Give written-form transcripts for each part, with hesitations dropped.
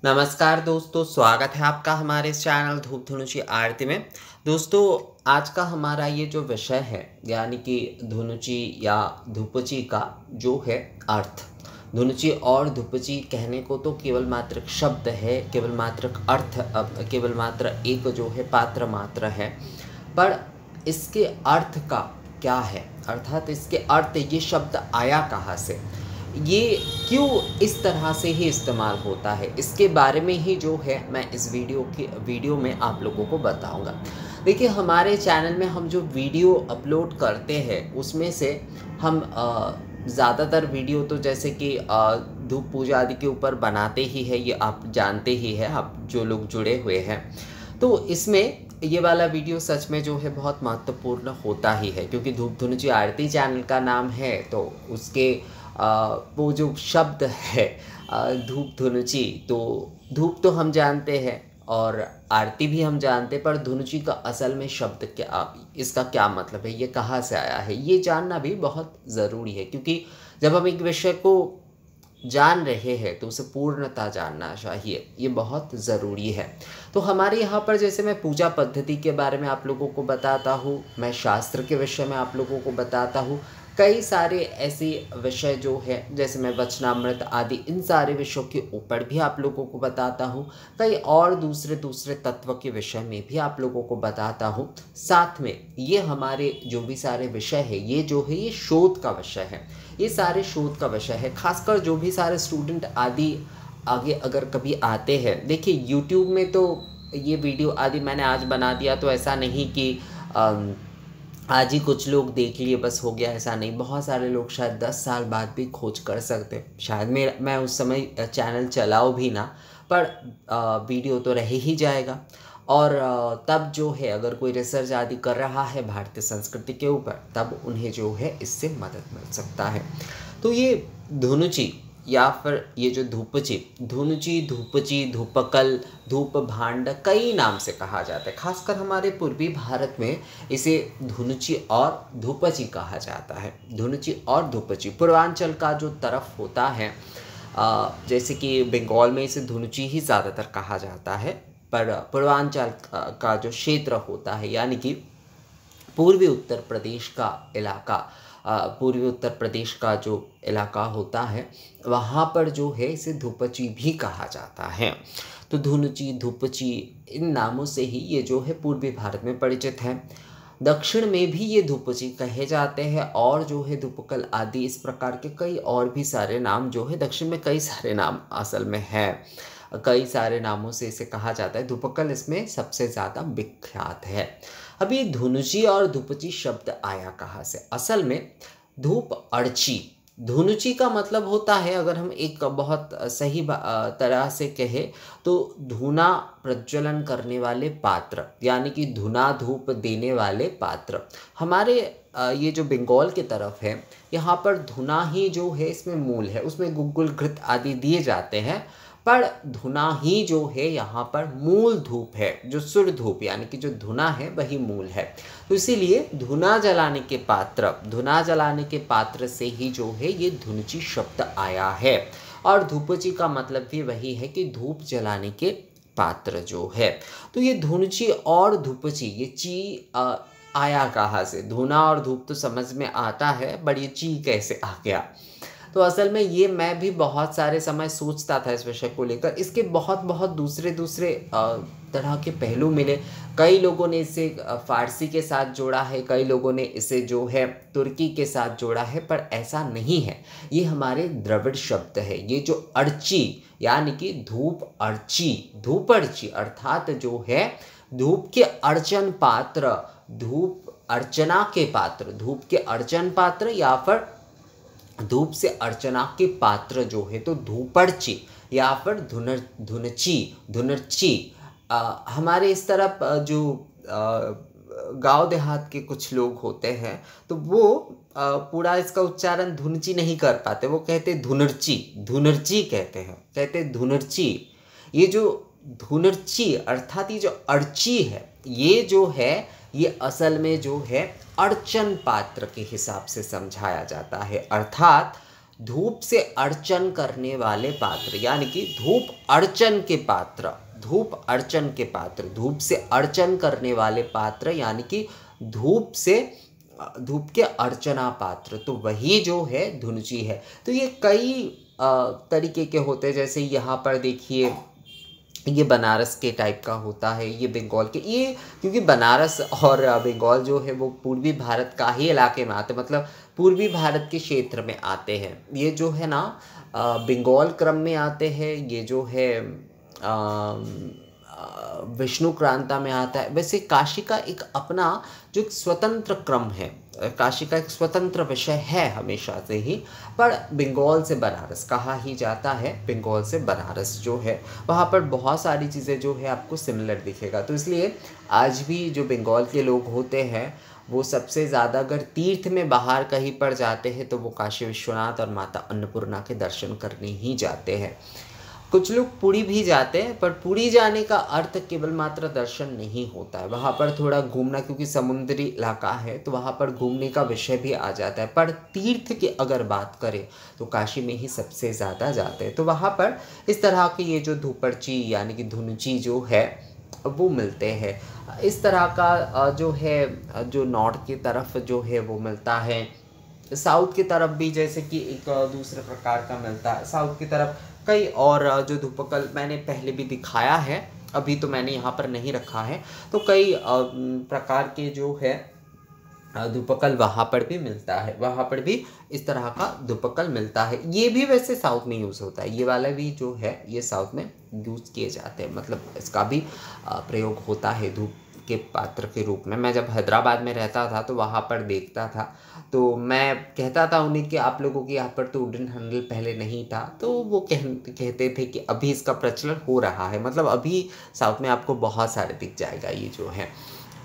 नमस्कार दोस्तों, स्वागत है आपका हमारे इस चैनल धूप धुनुची आरती में। दोस्तों, आज का हमारा ये जो विषय है यानी कि धुनुची या धुपची का जो है अर्थ। धुनुची और धुपची कहने को तो केवल मात्र एक शब्द है, केवल मात्र एक अर्थ, केवल मात्र एक जो है पात्र मात्र है, पर इसके अर्थ का क्या है, अर्थात इसके अर्थ ये शब्द आया कहाँ से, ये क्यों इस तरह से ही इस्तेमाल होता है, इसके बारे में ही जो है मैं इस वीडियो में आप लोगों को बताऊंगा। देखिए, हमारे चैनल में हम जो वीडियो अपलोड करते हैं उसमें से हम ज़्यादातर वीडियो तो जैसे कि धूप पूजा आदि के ऊपर बनाते ही है, ये आप जानते ही है, आप जो लोग जुड़े हुए हैं। तो इसमें ये वाला वीडियो सच में जो है बहुत महत्वपूर्ण होता ही है, क्योंकि धूप धुनुची आरती चैनल का नाम है तो उसके वो जो शब्द है धूप धुनुची, तो धूप तो हम जानते हैं और आरती भी हम जानते हैं, पर धुनुची का असल में शब्द क्या, इसका क्या मतलब है, ये कहाँ से आया है, ये जानना भी बहुत ज़रूरी है। क्योंकि जब हम एक विषय को जान रहे हैं तो उसे पूर्णता जानना चाहिए, ये बहुत ज़रूरी है। तो हमारे यहाँ पर जैसे मैं पूजा पद्धति के बारे में आप लोगों को बताता हूँ, मैं शास्त्र के विषय में आप लोगों को बताता हूँ, कई सारे ऐसे विषय जो है जैसे मैं वचनामृत आदि इन सारे विषयों के ऊपर भी आप लोगों को बताता हूँ, कई और दूसरे तत्व के विषय में भी आप लोगों को बताता हूँ। साथ में ये हमारे जो भी सारे विषय है, ये जो है ये शोध का विषय है, ये सारे शोध का विषय है। खासकर जो भी सारे स्टूडेंट आदि आगे अगर कभी आते हैं, देखिए यूट्यूब में तो ये वीडियो आदि मैंने आज बना दिया तो ऐसा नहीं कि आज ही कुछ लोग देख लिए बस हो गया, ऐसा नहीं। बहुत सारे लोग शायद 10 साल बाद भी खोज कर सकते, शायद मैं उस समय चैनल चलाऊँ भी ना, पर वीडियो तो रह ही जाएगा। और तब जो है अगर कोई रिसर्च आदि कर रहा है भारतीय संस्कृति के ऊपर, तब उन्हें जो है इससे मदद मिल सकता है। तो ये धुनुची या फिर ये जो धूपची, धुनुची, धूपची, धूपकल, धूप भांड, कई नाम से कहा जाता है। खासकर हमारे पूर्वी भारत में इसे धुनुची और धूपची कहा जाता है। धुनुची और धूपची पूर्वांचल का जो तरफ होता है, जैसे कि बंगाल में इसे धुनुची ही ज़्यादातर कहा जाता है, पर पूर्वांचल का जो क्षेत्र होता है यानी कि पूर्वी उत्तर प्रदेश का इलाका, पूर्वी उत्तर प्रदेश का जो इलाका होता है वहाँ पर जो है इसे धूपची भी कहा जाता है। तो धुनुची, धूपची इन नामों से ही ये जो है पूर्वी भारत में परिचित है। दक्षिण में भी ये धूपची कहे जाते हैं और जो है धूपकल आदि इस प्रकार के कई और भी सारे नाम जो है दक्षिण में कई सारे नाम असल में है, कई सारे नामों से इसे कहा जाता है। धूपकल इसमें सबसे ज़्यादा विख्यात है। अब ये धुनुची और धूपची शब्द आया कहाँ से? असल में धूप अर्ची, धुनुची का मतलब होता है, अगर हम एक बहुत सही तरह से कहें तो धुना प्रज्वलन करने वाले पात्र, यानी कि धुना धूप देने वाले पात्र। हमारे ये जो बंगाल की तरफ है यहाँ पर धुना ही जो है इसमें मूल है, उसमें गुग्गुल घृत आदि दिए जाते हैं, पर धुना ही जो है यहाँ पर मूल धूप है, जो शुद्ध धूप यानी कि जो धुना है वही मूल है। तो इसीलिए धुना जलाने के पात्र, धुना जलाने के पात्र से ही जो है ये धुनुची शब्द आया है। और धूपची का मतलब भी वही है कि धूप जलाने के पात्र जो है। तो ये धुनुची और धूपची, ये ची आया कहाँ से? धुना और धूप तो समझ में आता है, पर ये ची कैसे आ गया? तो असल में ये मैं भी बहुत सारे समय सोचता था इस विषय को लेकर। इसके बहुत दूसरे तरह के पहलू मिले। कई लोगों ने इसे फारसी के साथ जोड़ा है, कई लोगों ने इसे जो है तुर्की के साथ जोड़ा है, पर ऐसा नहीं है। ये हमारे द्रविड़ शब्द है। ये जो अर्ची यानी कि धूप अर्ची, धूप अर्ची अर्थात जो है धूप के अर्चन पात्र, धूप अर्चना के पात्र, धूप के अर्चन पात्र या फिर धूप से अर्चना के पात्र जो है, तो धूपर्ची या फिर धुनर्ची। हमारे इस तरफ जो गांव देहात के कुछ लोग होते हैं तो वो पूरा इसका उच्चारण धुनची नहीं कर पाते, वो कहते धुनर्ची, धुनर्ची कहते धुनर्ची। ये जो धुनर्ची अर्थात ये जो अर्ची है, ये जो है ये असल में जो है अर्चन पात्र के हिसाब से समझाया जाता है। अर्थात धूप से अर्चन करने वाले पात्र, यानी कि धूप अर्चन के पात्र, धूप अर्चन के पात्र, धूप से अर्चन करने वाले पात्र, यानी कि धूप से धूप के अर्चना पात्र, तो वही जो है धुनुची है। तो ये कई तरीके के होते हैं, जैसे यहाँ पर देखिए ये बनारस के टाइप का होता है, ये बंगाल के, ये क्योंकि बनारस और बंगाल जो है वो पूर्वी भारत का ही इलाके में आते हैं, मतलब पूर्वी भारत के क्षेत्र में आते हैं। ये जो है ना बंगाल क्रम में आते हैं, ये जो है विष्णु क्रांता में आता है। वैसे काशी का एक अपना जो एक स्वतंत्र क्रम है, काशी का एक स्वतंत्र विषय है हमेशा से ही, पर बंगाल से बनारस कहा ही जाता है। बंगाल से बनारस जो है वहाँ पर बहुत सारी चीज़ें जो है आपको सिमिलर दिखेगा। तो इसलिए आज भी जो बंगाल के लोग होते हैं वो सबसे ज़्यादा अगर तीर्थ में बाहर कहीं पर जाते हैं तो वो काशी विश्वनाथ और माता अन्नपूर्णा के दर्शन करने ही जाते हैं। कुछ लोग पुरी भी जाते हैं, पर पुरी जाने का अर्थ केवल मात्र दर्शन नहीं होता है, वहाँ पर थोड़ा घूमना, क्योंकि समुद्री इलाका है तो वहाँ पर घूमने का विषय भी आ जाता है। पर तीर्थ की अगर बात करें तो काशी में ही सबसे ज़्यादा जाते हैं। तो वहाँ पर इस तरह के ये जो धूपर्ची यानी कि धुनुची जो है वो मिलते हैं। इस तरह का जो है जो नॉर्थ की तरफ जो है वो मिलता है, साउथ की तरफ भी जैसे कि एक दूसरे प्रकार का मिलता है। साउथ की तरफ कई और जो धूपकल मैंने पहले भी दिखाया है, अभी तो मैंने यहाँ पर नहीं रखा है, तो कई प्रकार के जो है धूपकल वहाँ पर भी मिलता है, वहाँ पर भी इस तरह का धूपकल मिलता है। ये भी वैसे साउथ में यूज़ होता है, ये वाला भी जो है ये साउथ में यूज़ किए जाते हैं, मतलब इसका भी प्रयोग होता है धूप के पात्र के रूप में। मैं जब हैदराबाद में रहता था तो वहाँ पर देखता था, तो मैं कहता था उन्हें कि आप लोगों के यहाँ पर तो वुडन हैंडल पहले नहीं था, तो वो कहते थे कि अभी इसका प्रचलन हो रहा है, मतलब अभी साउथ में आपको बहुत सारे दिख जाएगा ये जो है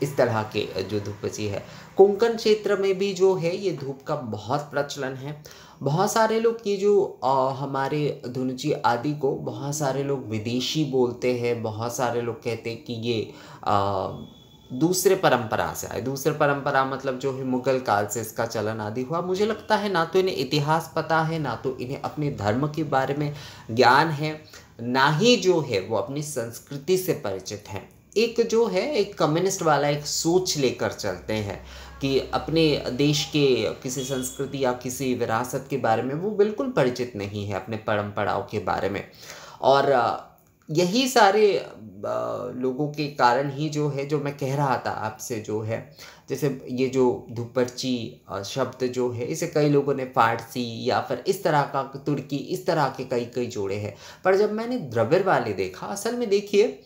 इस तरह के जो धूपची है। कोंकण क्षेत्र में भी जो है ये धूप का बहुत प्रचलन है। बहुत सारे लोग ये जो हमारे धुनुची आदि को बहुत सारे लोग विदेशी बोलते हैं, बहुत सारे लोग कहते हैं कि ये दूसरे परंपरा से आए। दूसरे परंपरा मतलब जो है मुगल काल से इसका चलन आदि हुआ। मुझे लगता है ना तो इन्हें इतिहास पता है, ना तो इन्हें अपने धर्म के बारे में ज्ञान है, ना ही जो है वो अपनी संस्कृति से परिचित हैं। एक जो है एक कम्युनिस्ट वाला एक सोच लेकर चलते हैं कि अपने देश के किसी संस्कृति या किसी विरासत के बारे में वो बिल्कुल परिचित नहीं है, अपने परंपराओं के बारे में। और यही सारे लोगों के कारण ही जो है, जो मैं कह रहा था आपसे जो है, जैसे ये जो धूपर्ची शब्द जो है इसे कई लोगों ने फारसी या फिर इस तरह का तुर्की इस तरह के कई जोड़े हैं। पर जब मैंने द्रविड़ वाले देखा, असल में देखिए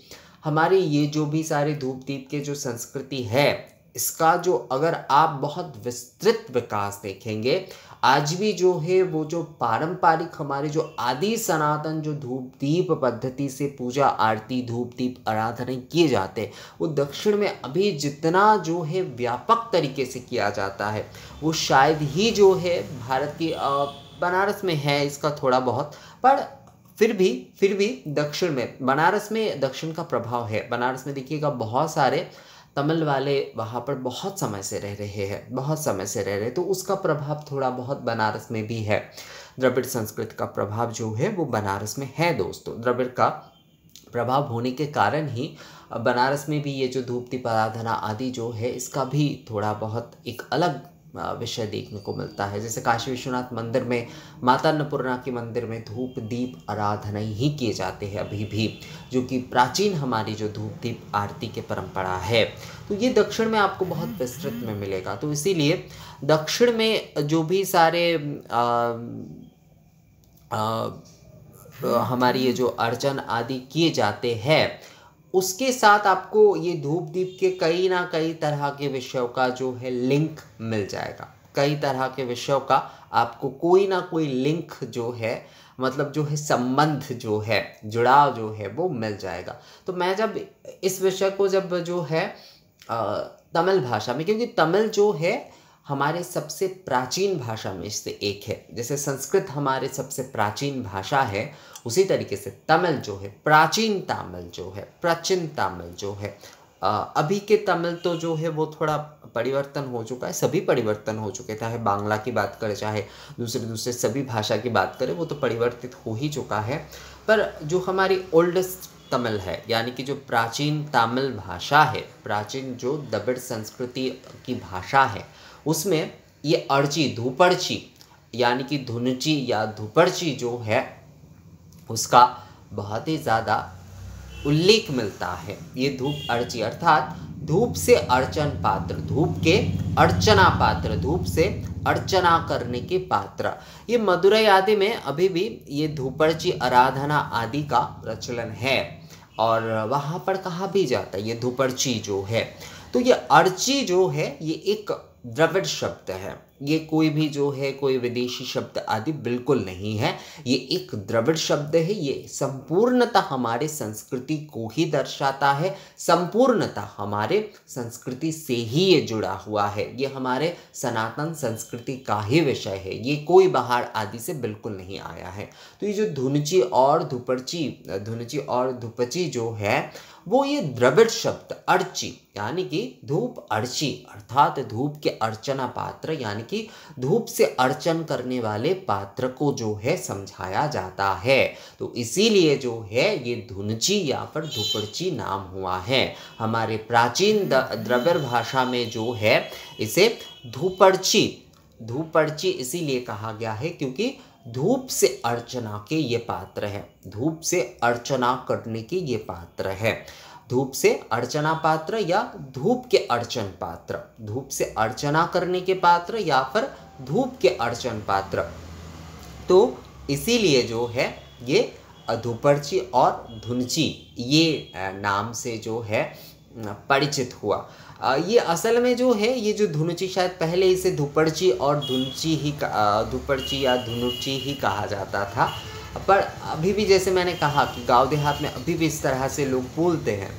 हमारे ये जो भी सारे धूप दीप के जो संस्कृति है इसका जो अगर आप बहुत विस्तृत विकास देखेंगे, आज भी जो है वो जो पारंपरिक हमारे जो आदि सनातन जो धूप दीप पद्धति से पूजा आरती धूप दीप आराधना किए जाते हैं, वो दक्षिण में अभी जितना जो है व्यापक तरीके से किया जाता है वो शायद ही जो है भारत की बनारस में है इसका थोड़ा बहुत, पर फिर भी दक्षिण में बनारस में दक्षिण का प्रभाव है। बनारस में देखिएगा बहुत सारे तमिल वाले वहाँ पर बहुत समय से रह रहे हैं, बहुत समय से रह रहे, तो उसका प्रभाव थोड़ा बहुत बनारस में भी है। द्रविड़ संस्कृत का प्रभाव जो है वो बनारस में है दोस्तों। द्रविड़ का प्रभाव होने के कारण ही बनारस में भी ये जो धूप दीप आराधना आदि जो है इसका भी थोड़ा बहुत एक अलग विषय देखने को मिलता है। जैसे काशी विश्वनाथ मंदिर में माता अन्नपूर्णा के मंदिर में धूप दीप आराधना ही किए जाते हैं अभी भी, जो कि प्राचीन हमारी जो धूप दीप आरती के परंपरा है। तो ये दक्षिण में आपको बहुत विस्तृत में मिलेगा। तो इसीलिए दक्षिण में जो भी सारे हमारी ये जो अर्चन आदि किए जाते हैं उसके साथ आपको ये धूप दीप के कई ना कई तरह के विषयों का जो है लिंक मिल जाएगा। कई तरह के विषयों का आपको कोई ना कोई लिंक जो है, मतलब जो है संबंध जो है, जुड़ाव जो है वो मिल जाएगा। तो मैं जब इस विषय को जब जो है तमिल भाषा में, क्योंकि तमिल जो है हमारे सबसे प्राचीन भाषा में से एक है, जैसे संस्कृत हमारे सबसे प्राचीन भाषा है उसी तरीके से तमिल जो है प्राचीन तमिल जो है, प्राचीन तमिल जो है, अभी के तमिल तो जो है वो थोड़ा परिवर्तन हो चुका है, सभी परिवर्तन हो चुके, चाहे बांग्ला की बात करें, चाहे दूसरे सभी भाषा की बात करें, वो तो परिवर्तित हो ही चुका है। पर जो हमारी ओल्डेस्ट तमिल है, यानी कि जो प्राचीन तमिल भाषा है, प्राचीन जो द्रविड़ संस्कृति की भाषा है, उसमें ये अर्ची, धूपर्ची यानी कि धुनुची या धुपर्ची जो है उसका बहुत ही ज़्यादा उल्लेख मिलता है। ये धूप अर्ची अर्थात धूप से अर्चन पात्र, धूप के अर्चना पात्र, धूप से अर्चना करने के पात्र। ये मदुरई आदि में अभी भी ये धूपर्ची आराधना आदि का प्रचलन है और वहाँ पर कहा भी जाता है ये धूपर्ची जो है। तो ये अर्ची जो है ये एक द्रविड़ शब्द है, ये कोई भी जो है कोई विदेशी शब्द आदि बिल्कुल नहीं है, ये एक द्रविड़ शब्द है। ये संपूर्णतः हमारे संस्कृति को ही दर्शाता है, संपूर्णतः हमारे संस्कृति से ही ये जुड़ा हुआ है, ये हमारे सनातन संस्कृति का ही विषय है, ये कोई बाहर आदि से बिल्कुल नहीं आया है। तो ये जो धुनुची और धुपची जो है वो ये द्रविड़ शब्द अर्ची यानी कि धूप अर्ची अर्थात धूप के अर्चना पात्र यानी कि धूप से अर्चन करने वाले पात्र को जो है समझाया जाता है। तो इसीलिए जो है ये धुनुची या फिर धूपर्ची नाम हुआ है। हमारे प्राचीन द्रविड़ भाषा में जो है इसे धूपर्ची इसीलिए कहा गया है क्योंकि धूप से अर्चना के ये पात्र है, धूप से अर्चना करने के ये पात्र है। धूप से अर्चना पात्र या धूप के अर्चन पात्र, धूप से अर्चना करने के पात्र या फिर धूप के अर्चन पात्र। तो इसीलिए जो है ये धूपर्ची और धुनुची ये नाम से जो है परिचित हुआ। ये असल में जो है ये जो धुनुची शायद पहले इसे धूपर्ची और धूपर्ची या धुनुची ही कहा जाता था, पर अभी भी जैसे मैंने कहा कि गांव देहात में अभी भी इस तरह से लोग बोलते हैं,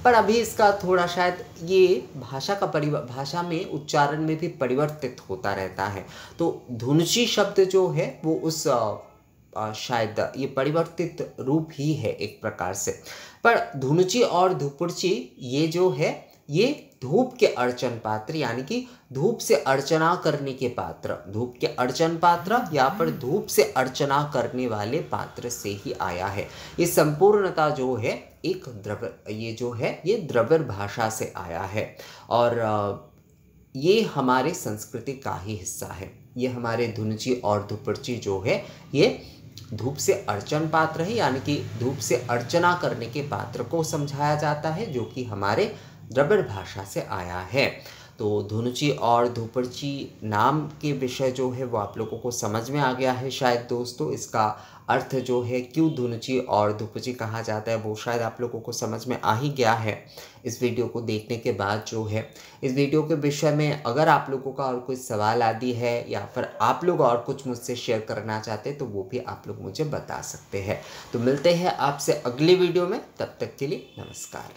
पर अभी इसका थोड़ा शायद ये भाषा में उच्चारण में भी परिवर्तित होता रहता है। तो धुनुची शब्द जो है वो उस शायद ये परिवर्तित रूप ही है एक प्रकार से। पर धुनुची और धूपर्ची ये जो है ये धूप के अर्चन पात्र यानी कि धूप से अर्चना करने के पात्र, धूप के अर्चन पात्र या फिर धूप से अर्चना करने वाले पात्र से ही आया है। ये संपूर्णता जो है एक द्रविड़ भाषा से आया है और ये हमारे संस्कृति का ही हिस्सा है। ये हमारे धुनुची और धूपर्ची जो है ये धूप से अर्चन पात्र है यानी कि धूप से अर्चना करने के पात्र को समझाया जाता है जो कि हमारे द्रविड़ भाषा से आया है। तो धुनुची और धूपर्ची नाम के विषय जो है वो आप लोगों को समझ में आ गया है शायद दोस्तों। इसका अर्थ जो है क्यों धुनुची और धूपर्ची कहा जाता है वो शायद आप लोगों को समझ में आ ही गया है इस वीडियो को देखने के बाद। जो है इस वीडियो के विषय में अगर आप लोगों का और कोई सवाल आदि है या फिर आप लोग और कुछ मुझसे शेयर करना चाहते हैं तो वो भी आप लोग मुझे बता सकते हैं। तो मिलते हैं आपसे अगली वीडियो में, तब तक के लिए नमस्कार।